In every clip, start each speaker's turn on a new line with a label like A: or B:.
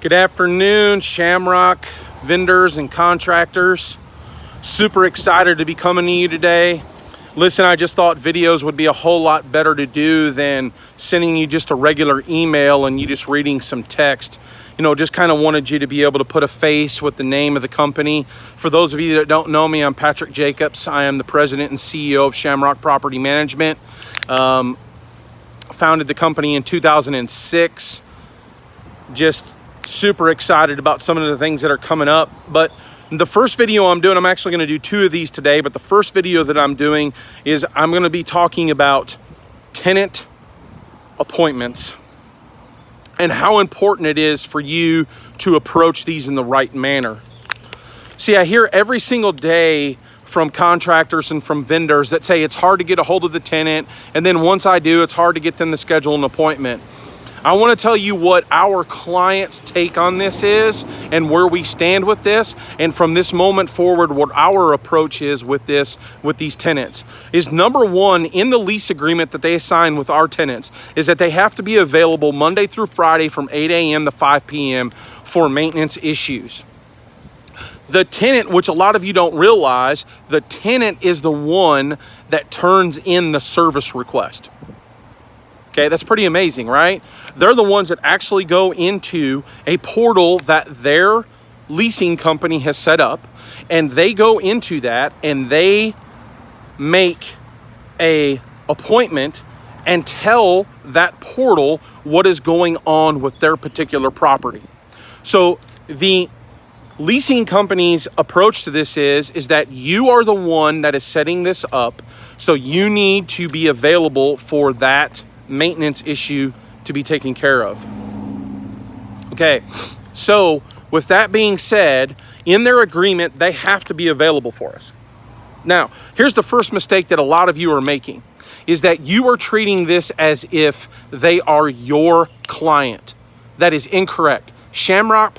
A: Good afternoon, Shamrock vendors and contractors. Super excited to be coming to you today. Listen, I just thought videos would be a whole lot better to do than sending you just a regular email and you just reading some text. You know, just kind of wanted you to be able to put a face with the name of the company. For those of you that don't know me, I'm Patrick Jacobs. I am the president and CEO of Shamrock Property Management. Founded the company in 2006. Just super excited about some of the things that are coming up. But the first video I'm doing, I'm actually going to do two of these today, but the first video that I'm doing is I'm going to be talking about tenant appointments and how important it is for you to approach these in the right manner. See, I hear every single day from contractors and from vendors that say it's hard to get a hold of the tenant, and then once I do, it's hard to get them to schedule an appointment. I want to tell you what our clients' take on this is and where we stand with this, and from this moment forward, what our approach is with this, with these tenants. Is number one, in the lease agreement that they sign with our tenants, is that they have to be available Monday through Friday from 8 a.m. to 5 p.m. for maintenance issues. The tenant, which a lot of you don't realize, the tenant is the one that turns in the service request. Okay, that's pretty amazing, right? They're the ones that actually go into a portal that their leasing company has set up, and they go into that and they make an appointment and tell that portal what is going on with their particular property. So the leasing company's approach to this is that you are the one that is setting this up, so you need to be available for that maintenance issue to be taken care of. Okay, so with that being said, in their agreement, they have to be available for us. Now, here's the first mistake that a lot of you are making, is that you are treating this as if they are your client. That is incorrect. Shamrock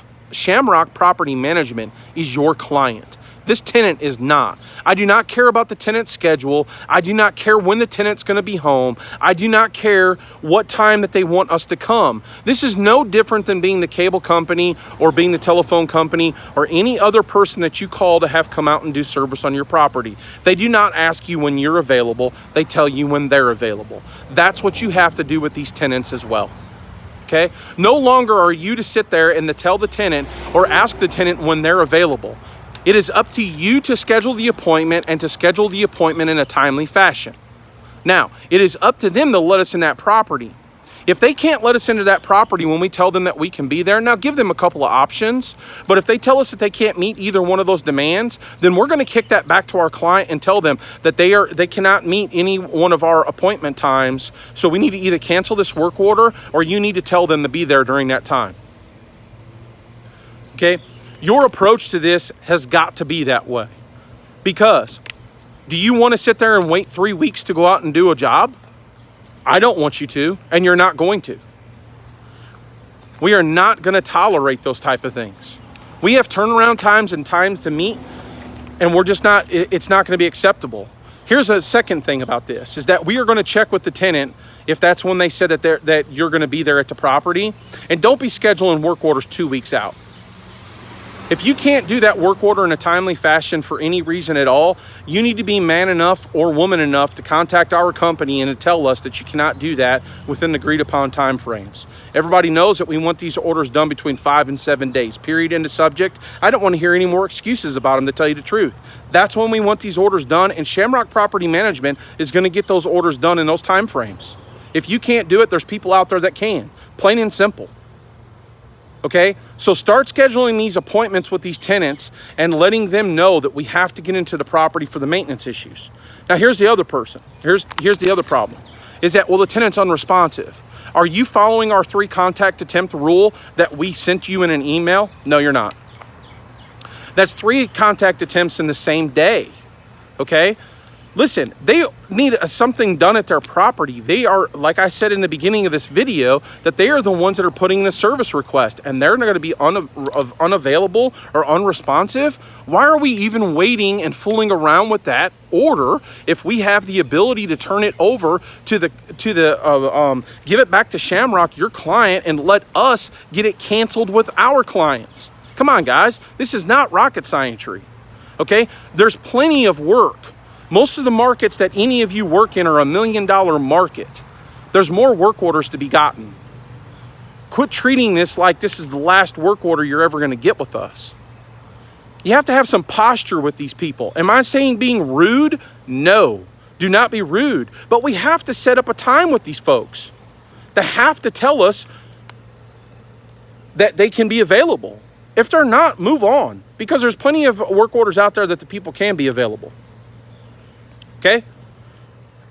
A: Property Management is your client. This tenant is not. I do not care about the tenant's schedule. I do not care when the tenant's going to be home. I do not care what time that they want us to come. This is no different than being the cable company or being the telephone company or any other person that you call to have come out and do service on your property. They do not ask you when you're available. They tell you when they're available. That's what you have to do with these tenants as well. Okay? No longer are you to sit there and to tell the tenant or ask the tenant when they're available. It is up to you to schedule the appointment and to schedule the appointment in a timely fashion. Now, it is up to them to let us in that property. If they can't let us into that property when we tell them that we can be there, now give them a couple of options. But if they tell us that they can't meet either one of those demands, then we're going to kick that back to our client and tell them that they cannot meet any one of our appointment times. So we need to either cancel this work order or you need to tell them to be there during that time. Okay? Your approach to this has got to be that way. Because do you want to sit there and wait 3 weeks to go out and do a job? I don't want you to, and you're not going to. We are not going to tolerate those type of things. We have turnaround times and times to meet, and we're just not, it's not going to be acceptable. Here's a second thing about this, is that we are going to check with the tenant if that's when they said that you're going to be there at the property, and don't be scheduling work orders 2 weeks out. If you can't do that work order in a timely fashion for any reason at all, you need to be man enough or woman enough to contact our company and to tell us that you cannot do that within the agreed upon time frames. Everybody knows that we want these orders done between 5 and 7 days, period, end of subject. I don't want to hear any more excuses about them, to tell you the truth. That's when we want these orders done, and Shamrock Property Management is going to get those orders done in those time frames. If you can't do it, there's people out there that can, plain and simple. Okay, so start scheduling these appointments with these tenants and letting them know that we have to get into the property for the maintenance issues. Now, here's the other person. Here's the other problem, is that, well, the tenant's unresponsive. Are you following our 3 contact attempt rule that we sent you in an email? No, you're not. That's 3 contact attempts in the same day. Okay, Listen, they need something done at their property. They are, like I said in the beginning of this video, that they are the ones that are putting the service request, and they're not going to be unavailable or unresponsive. Why are we even waiting and fooling around with that order if we have the ability to turn it over to give it back to Shamrock, your client, and let us get it canceled with our clients? Come on, guys. This is not rocket science-y, okay? There's plenty of work. Most of the markets that any of you work in are $1 million market. There's more work orders to be gotten. Quit treating this like this is the last work order you're ever going to get with us. You have to have some posture with these people. Am I saying being rude? No, do not be rude. But we have to set up a time with these folks. They have to tell us that they can be available. If they're not, move on, because there's plenty of work orders out there that the people can be available. Okay?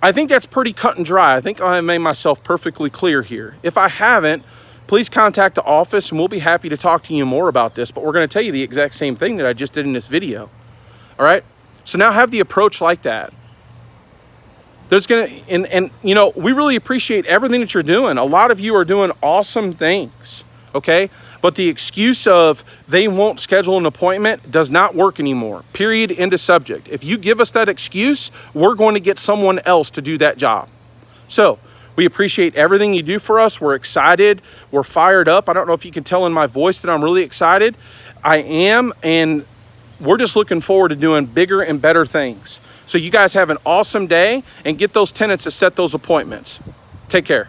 A: I think that's pretty cut and dry. I think I made myself perfectly clear here. If I haven't, please contact the office and we'll be happy to talk to you more about this. But we're going to tell you the exact same thing that I just did in this video. All right? So now have the approach like that. There's going to, and you know, we really appreciate everything that you're doing. A lot of you are doing awesome things. Okay? But the excuse of they won't schedule an appointment does not work anymore. Period. End of subject. If you give us that excuse, we're going to get someone else to do that job. So we appreciate everything you do for us. We're excited. We're fired up. I don't know if you can tell in my voice that I'm really excited. I am, and we're just looking forward to doing bigger and better things. So you guys have an awesome day, and get those tenants to set those appointments. Take care.